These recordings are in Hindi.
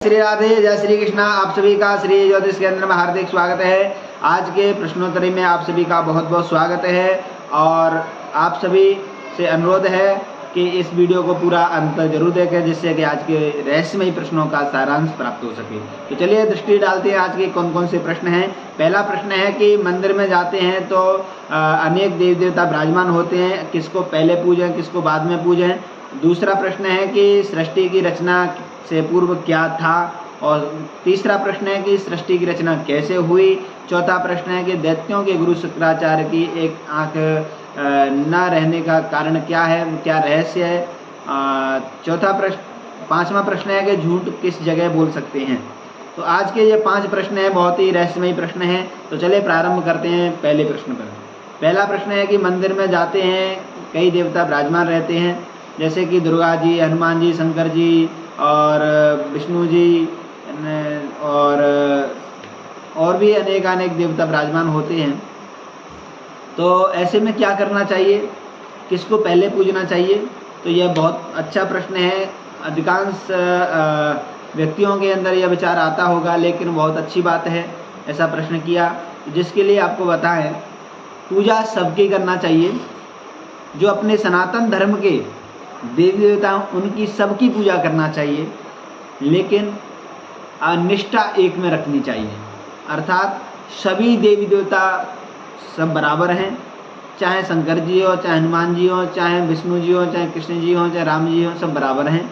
श्री राधे, जय श्री कृष्णा। आप सभी का श्री ज्योतिष केंद्र में हार्दिक स्वागत है। आज के प्रश्नोत्तरी में आप सभी का बहुत बहुत स्वागत है और आप सभी से अनुरोध है कि इस वीडियो को पूरा अंत तक जरूर देखें, जिससे कि आज के रहस्यमयी प्रश्नों का सारांश प्राप्त हो सके। तो चलिए दृष्टि डालते हैं आज के कौन कौन से प्रश्न हैं। पहला प्रश्न है कि मंदिर में जाते हैं तो अनेक देवी देवता विराजमान होते हैं, किसको पहले पूजें किसको बाद में पूजें। दूसरा प्रश्न है कि सृष्टि की रचना से पूर्व क्या था, और तीसरा प्रश्न है कि सृष्टि की रचना कैसे हुई। चौथा प्रश्न है कि दैत्यों के गुरु शुक्राचार्य की एक आंख न रहने का कारण क्या है, क्या रहस्य है। पांचवा प्रश्न है कि झूठ किस जगह बोल सकते हैं। तो आज के ये 5 प्रश्न हैं, बहुत ही रहस्यमयी प्रश्न हैं। तो चलिए प्रारंभ करते हैं पहले प्रश्न पर। पहला प्रश्न है कि मंदिर में जाते हैं, कई देवता विराजमान रहते हैं, जैसे कि दुर्गा जी, हनुमान जी, शंकर जी और विष्णु जी और भी अनेक देवता विराजमान होते हैं। तो ऐसे में क्या करना चाहिए, किसको पहले पूजना चाहिए। तो यह बहुत अच्छा प्रश्न है। अधिकांश व्यक्तियों के अंदर यह विचार आता होगा, लेकिन बहुत अच्छी बात है ऐसा प्रश्न किया। जिसके लिए आपको बताएं, पूजा सबकी करना चाहिए। जो अपने सनातन धर्म के देवी देवता उनकी सबकी पूजा करना चाहिए, लेकिन निष्ठा एक में रखनी चाहिए। अर्थात सभी देवी देवता सब बराबर हैं, चाहे शंकर जी हो, चाहे हनुमान जी हो, चाहे विष्णु जी हो, चाहे कृष्ण जी हो, चाहे राम जी हो, सब बराबर हैं,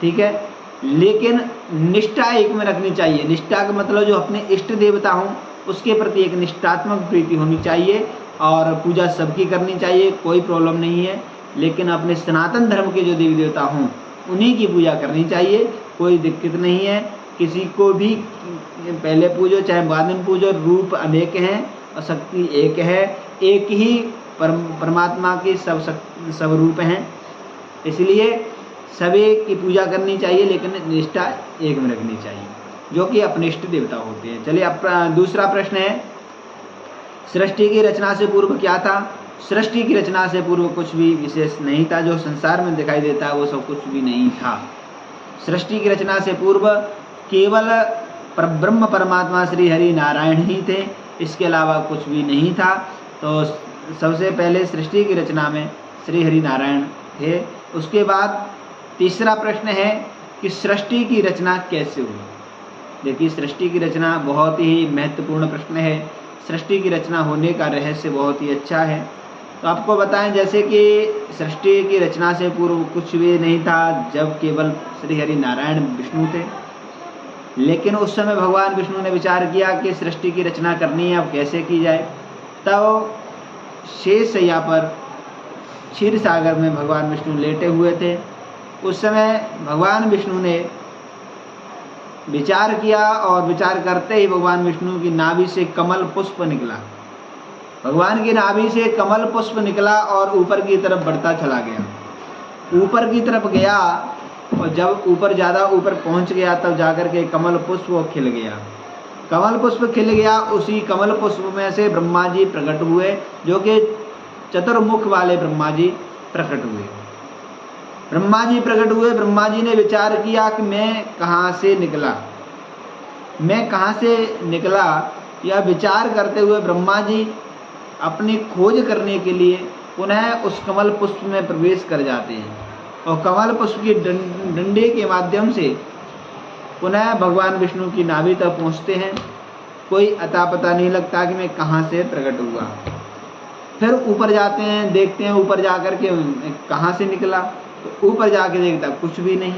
ठीक है। लेकिन निष्ठा एक में रखनी चाहिए। निष्ठा का मतलब जो अपने इष्ट देवता हों उसके प्रति एक निष्ठात्मक प्रीति होनी चाहिए, और पूजा सबकी करनी चाहिए, कोई प्रॉब्लम नहीं है। लेकिन अपने सनातन धर्म के जो देवी देवता हों उन्हीं की पूजा करनी चाहिए, कोई दिक्कत नहीं है। किसी को भी पहले पूजो चाहे बाद में पूजो, रूप अनेक हैं और शक्ति एक है। एक ही परमात्मा के सब रूप हैं, इसलिए सभी की पूजा करनी चाहिए, लेकिन निष्ठा एक में रखनी चाहिए, जो कि अपने इष्ट देवता होते हैं। चलिए अब दूसरा प्रश्न है, सृष्टि की रचना से पूर्व क्या था। सृष्टि की रचना से पूर्व कुछ भी विशेष नहीं था। जो संसार में दिखाई देता है वो सब कुछ भी नहीं था। सृष्टि की रचना से पूर्व केवल ब्रह्म परमात्मा श्री हरि नारायण ही थे, इसके अलावा कुछ भी नहीं था। तो सबसे पहले सृष्टि की रचना में श्री हरि नारायण थे। उसके बाद तीसरा प्रश्न है कि सृष्टि की रचना कैसे हुई। देखिए, सृष्टि की रचना बहुत ही महत्वपूर्ण प्रश्न है। सृष्टि की रचना होने का रहस्य बहुत ही अच्छा है। तो आपको बताएं, जैसे कि सृष्टि की रचना से पूर्व कुछ भी नहीं था, जब केवल श्री हरि नारायण विष्णु थे। लेकिन उस समय भगवान विष्णु ने विचार किया कि सृष्टि की रचना करनी है, अब कैसे की जाए। तब शेषशय्या पर क्षीर सागर में भगवान विष्णु लेटे हुए थे। उस समय भगवान विष्णु ने विचार किया, और विचार करते ही भगवान विष्णु की नाभि से कमल पुष्प निकला। भगवान की नाभि से कमल पुष्प निकला और ऊपर की तरफ बढ़ता चला गया। ऊपर की तरफ गया, और जब ऊपर ज़्यादा ऊपर पहुंच गया तब जाकर के कमल पुष्प खिल गया। कमल पुष्प खिल गया, उसी कमल पुष्प में से ब्रह्मा जी प्रकट हुए, जो कि चतुर्मुख वाले ब्रह्मा जी प्रकट हुए। ब्रह्मा जी प्रकट हुए। ब्रह्मा जी ने विचार किया कि मैं कहाँ से निकला। यह विचार करते हुए ब्रह्मा जी अपनी खोज करने के लिए पुनः उस कमल पुष्प में प्रवेश कर जाते हैं, और कमल पुष्प की डंडे के माध्यम से पुनः भगवान विष्णु की नाभि तक पहुँचते हैं। कोई अता पता नहीं लगता कि मैं कहाँ से प्रकट हुआ। फिर ऊपर जाते हैं, देखते हैं ऊपर जाकर के कहाँ से निकला। तो ऊपर जाके देखता कुछ भी नहीं।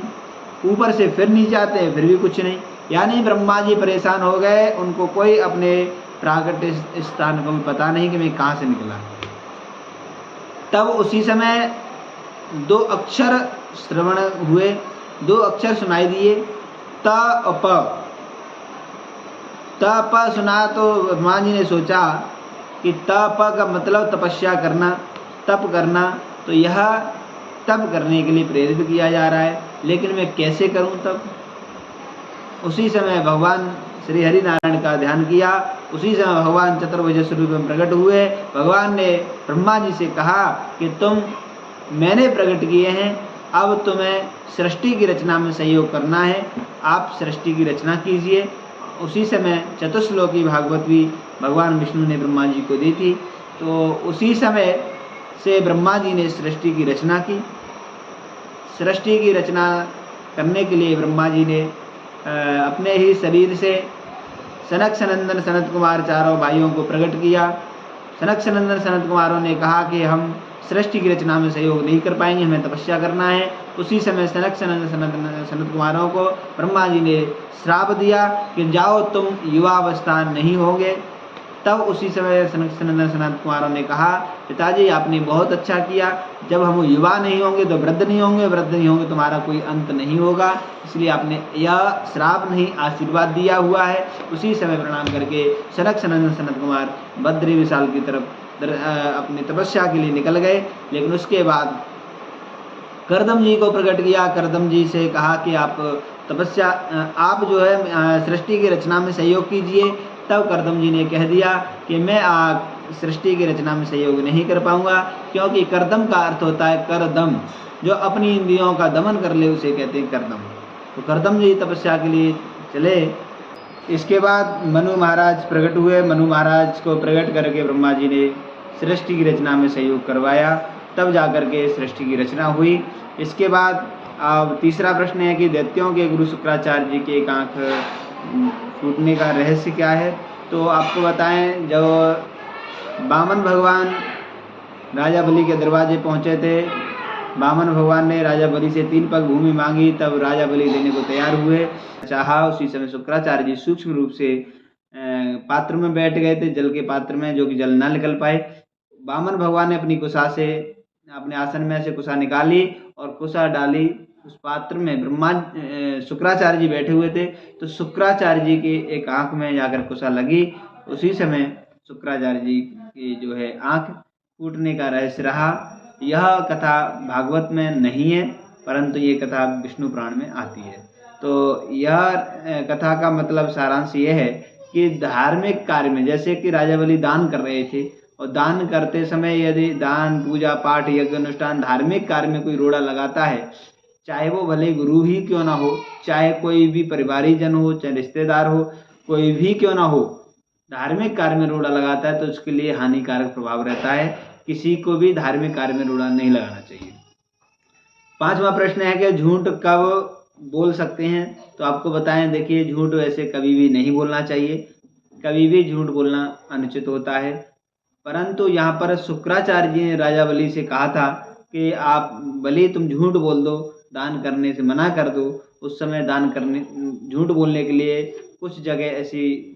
ऊपर से फिर नीचे आते हैं, फिर भी कुछ नहीं। यानी ब्रह्मा जी परेशान हो गए, उनको कोई अपने प्राकट स्थान को भी पता नहीं कि मैं कहाँ से निकला। तब उसी समय 2 अक्षर श्रवण हुए, 2 अक्षर सुनाई दिए, त प। त प सुना तो ब्रह्मा जी ने सोचा कि त प का मतलब तपस्या करना, तप करना। तो यह तप करने के लिए प्रेरित किया जा रहा है, लेकिन मैं कैसे करूं तब। उसी समय भगवान श्री हरि नारायण का ध्यान किया। उसी समय भगवान चतुर्भुज स्वरूप में प्रकट हुए। भगवान ने ब्रह्मा जी से कहा कि मैंने प्रकट किए हैं, अब तुम्हें सृष्टि की रचना में सहयोग करना है, आप सृष्टि की रचना कीजिए। उसी समय चतुश्लोकी भागवत भी भगवान विष्णु ने ब्रह्मा जी को दी थी। तो उसी समय से ब्रह्मा जी ने सृष्टि की रचना की। सृष्टि की रचना करने के लिए ब्रह्मा जी ने अपने ही शरीर से सनक सनंदन सनत कुमार चारों भाइयों को प्रकट किया। सनक सनंदन सनत कुमारों ने कहा कि हम सृष्टि की रचना में सहयोग नहीं कर पाएंगे, हमें तपस्या करना है। उसी समय सनक सनंदन सनत कुमारों को ब्रह्मा जी ने श्राप दिया कि जाओ तुम युवावस्था नहीं होगे। तब उसी समय सनक सनंदन सनत कुमारों ने कहा, पिताजी आपने बहुत अच्छा किया, जब हम युवा नहीं होंगे तो वृद्ध नहीं होंगे, वृद्ध नहीं होंगे तुम्हारा कोई अंत नहीं होगा, इसलिए आपने यह श्राप नहीं आशीर्वाद दिया हुआ है। उसी समय प्रणाम करके सनक सनंदन सनत कुमार बद्री विशाल की तरफ अपनी तपस्या के लिए निकल गए। लेकिन उसके बाद करदम जी को प्रकट किया, करदम जी से कहा कि आप तपस्या आप जो है सृष्टि की रचना में सहयोग कीजिए। तब करदम जी ने कह दिया कि मैं सृष्टि की रचना में सहयोग नहीं कर पाऊंगा, क्योंकि करदम का अर्थ होता है करदम, जो अपनी इंद्रियों का दमन कर ले उसे कहते हैं करदम। तो करदम जी तपस्या के लिए चले। इसके बाद मनु महाराज प्रकट हुए। मनु महाराज को प्रकट करके ब्रह्मा जी ने सृष्टि की रचना में सहयोग करवाया, तब जाकर के सृष्टि की रचना हुई। इसके बाद अब तीसरा प्रश्न है कि दैत्यों के गुरु शुक्राचार्य जी के एक आँख फूटने का रहस्य क्या है। तो आपको बताएं, जब वामन भगवान राजा बलि के दरवाजे पहुँचे थे, वामन भगवान ने राजा बलि से 3 पग भूमि मांगी, तब राजा बलि देने को तैयार हुए, चाहा। उसी समय शुक्राचार्य जी सूक्ष्म रूप से पात्र में बैठ गए थे, जल के पात्र में, जो कि जल ना निकल पाए। वामन भगवान ने अपनी कुशा से, अपने आसन में से कुशा निकाली और कुशा डाली उस पात्र में। शुक्राचार्य जी बैठे हुए थे, तो शुक्राचार्य जी की एक आंख में जाकर कुशा लगी। उसी समय शुक्राचार्य जी की जो है आंख फूटने का रहस्य रहा। यह कथा भागवत में नहीं है, परंतु ये कथा विष्णु पुराण में आती है। तो यह कथा का मतलब सारांश ये है कि धार्मिक कार्य में, जैसे कि राजा बलि दान कर रहे थे, और दान करते समय यदि दान, पूजा पाठ, यज्ञ अनुष्ठान, धार्मिक कार्य में कोई रोड़ा लगाता है, चाहे वो भले गुरु ही क्यों ना हो, चाहे कोई भी परिवारी जन हो, चाहे रिश्तेदार हो, कोई भी क्यों ना हो, धार्मिक कार्य में रोड़ा लगाता है तो उसके लिए हानिकारक प्रभाव रहता है। किसी को भी धार्मिक कार्य में रोड़ा नहीं लगाना चाहिए। 5वां प्रश्न है कि झूठ कब बोल सकते हैं। तो आपको बताएं, देखिए, झूठ वैसे कभी भी नहीं बोलना चाहिए, कभी भी झूठ बोलना अनुचित होता है। परंतु यहाँ पर शुक्राचार्य जी ने राजा बलि से कहा था कि आप बलि तुम झूठ बोल दो, दान करने से मना कर दो। उस समय झूठ बोलने के लिए कुछ जगह ऐसी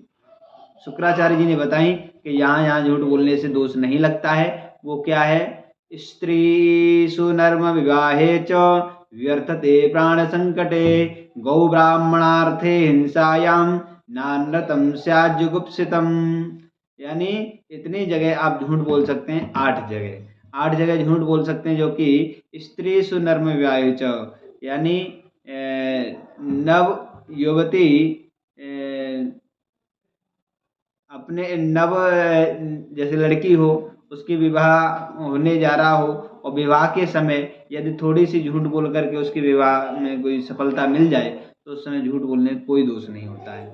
शुक्राचार्य जी ने बताई कि यहाँ झूठ बोलने से दोष नहीं लगता है। वो क्या है? स्त्री सुनर्म विवाहे च व्यर्थते प्राण संकटे गौ ब्राह्मणार्थे हिंसायाम नानृतम स्याज्जुगुप्सितम। यानी इतनी जगह आप झूठ बोल सकते हैं, 8 जगह झूठ बोल सकते हैं, जो कि स्त्री सुनर्म विवाहे च, यानी नव युवती अपने नव जैसे लड़की हो, उसकी विवाह होने जा रहा हो, और विवाह के समय यदि थोड़ी सी झूठ बोल करके उसके विवाह में कोई सफलता मिल जाए तो उस समय झूठ बोलने में कोई दोष नहीं होता है।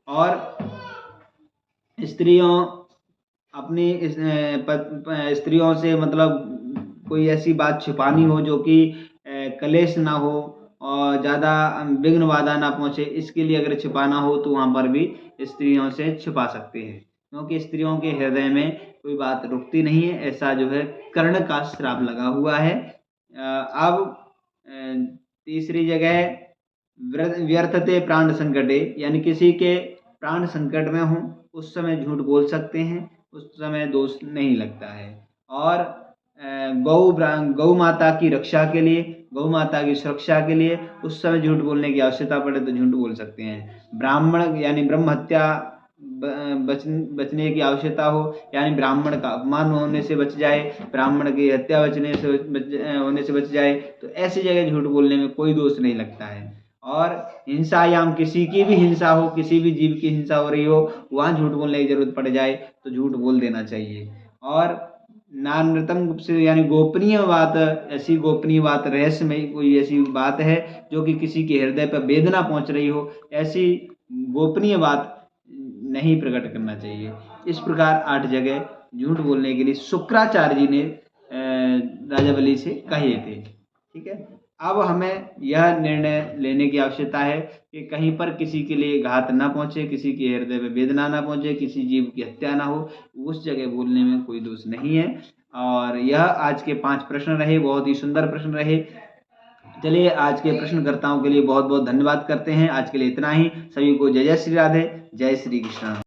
और स्त्रियों से मतलब कोई ऐसी बात छिपानी हो जो कि कलेश ना हो और ज़्यादा विघ्न बाधा ना पहुँचे, इसके लिए अगर छिपाना हो तो वहाँ पर भी स्त्रियों से छिपा सकते हैं, क्योंकि स्त्रियों के हृदय में कोई बात रुकती नहीं है। ऐसा जो है कर्ण का श्राप लगा हुआ है। अब तीसरी जगह व्यर्थते प्राण संकटे, यानी किसी के प्राण संकट में हो उस समय झूठ बोल सकते हैं, उस समय दोष नहीं लगता है। और गौ माता की रक्षा के लिए, गौ माता की सुरक्षा के लिए उस समय झूठ बोलने की आवश्यकता पड़े तो झूठ बोल सकते हैं। ब्राह्मण यानी ब्रह्म हत्या बचने की आवश्यकता हो, यानी ब्राह्मण का अपमान होने से बच जाए, ब्राह्मण की हत्या होने से बच जाए, तो ऐसी जगह झूठ बोलने में कोई दोष नहीं लगता है। और हिंसायाम, किसी की भी हिंसा हो, किसी भी जीव की हिंसा हो रही हो, वहाँ झूठ बोलने की जरूरत पड़ जाए तो झूठ बोल देना चाहिए। और नानृतम गुप्त यानी गोपनीय बात, ऐसी गोपनीय बात, रहस्यमय कोई ऐसी बात है जो कि किसी के हृदय पर वेदना पहुंच रही हो, ऐसी गोपनीय बात नहीं प्रकट करना चाहिए। इस प्रकार 8 जगह झूठ बोलने के लिए शुक्राचार्य जी ने राजा बलि से कहे थे। ठीक है, अब हमें यह निर्णय लेने की आवश्यकता है कि कहीं पर किसी के लिए घात ना पहुंचे, किसी के हृदय में वेदना ना पहुंचे, किसी जीव की हत्या ना हो, उस जगह बोलने में कोई दोष नहीं है। और यह आज के 5 प्रश्न रहे, बहुत ही सुंदर प्रश्न रहे। चलिए, आज के प्रश्नकर्ताओं के लिए बहुत बहुत धन्यवाद करते हैं। आज के लिए इतना ही। सभी को जय जय श्री राधे, जय श्री कृष्ण।